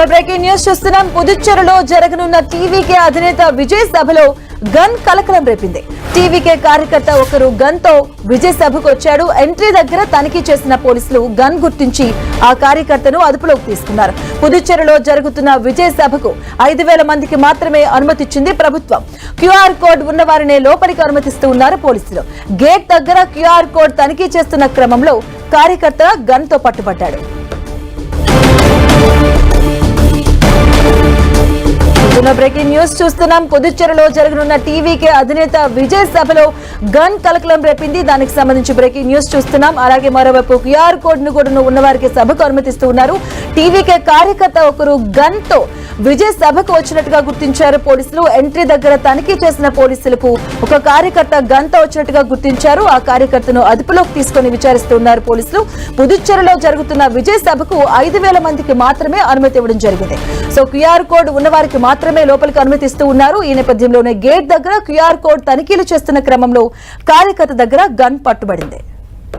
Breaking news చూస్తున్నాం. పుదుచ్చేరిలో జరగనున్న TVK అధినేత విజయ్ సభలో గన్ కలకలం రేపింది. టీవీకే కార్యకర్త ఒకరు గన్ తో విజయ్ సభకు వచ్చాడు. ఎంట్రీ దగ్గర తనిఖీ చేసిన పోలీసులు గన్ గుర్తించి ఆ కార్యకర్తను అదుపులోకి తీసుకున్నారు. పుదుచ్చేరిలో జరుగుతున్న విజయ్ సభకు 5,000 మందికి మాత్రమే అనుమతిచ్చింది ప్రభుత్వం. క్యూఆర్ కోడ్ ఉన్న వారినే లోపలికి అనుమతిస్తూ ఉన్నారు పోలీసులు. గేట్ దగ్గర క్యూఆర్ కోడ్ తనిఖీ చేస్తున్న క్రమంలో కార్యకర్త గన్ తో పట్టుబడ్డాడు. బ్రేకింగ్ న్యూస్ చూస్తున్నాం. పుదుచ్చేరిలో జరగనున్న టీవీకే అధినేత విజయ్ సభలో గన్ కలకలం రేపింది. దానికి సంబంధించి బ్రేకింగ్ న్యూస్ చూస్తున్నాం. అలాగే మరోవైపు క్యూఆర్ కోడ్ ను కూడా ఉన్న వారికి సభకు అనుమతిస్తూ ఉన్నారు. టీవీకే కార్యకర్త ఒకరు గన్ తో విజయ్ సభకు వచ్చినట్టుగా గుర్తించారు పోలీసులు. ఎంట్రీ దగ్గర తనిఖీ చేసిన పోలీసులకు ఒక కార్యకర్త గన్ తో వచ్చినట్టుగా గుర్తించారు. ఆ కార్యకర్తను అదుపులోకి తీసుకుని విచారిస్తున్నారు పోలీసులు. పుదుచ్చేరిలో జరుగుతున్న విజయ్ సభకు 5,000 మందికి మాత్రమే అనుమతి ఇవ్వడం జరిగింది. సో క్యూఆర్ కోడ్ ఉన్న వారికి మాత్రమే లోపలికి అనుమతిస్తూ ఉన్నారు. ఈ నేపథ్యంలోనే గేట్ దగ్గర క్యూఆర్ కోడ్ తనిఖీలు చేస్తున్న క్రమంలో కార్యకర్త దగ్గర గన్ పట్టుబడింది.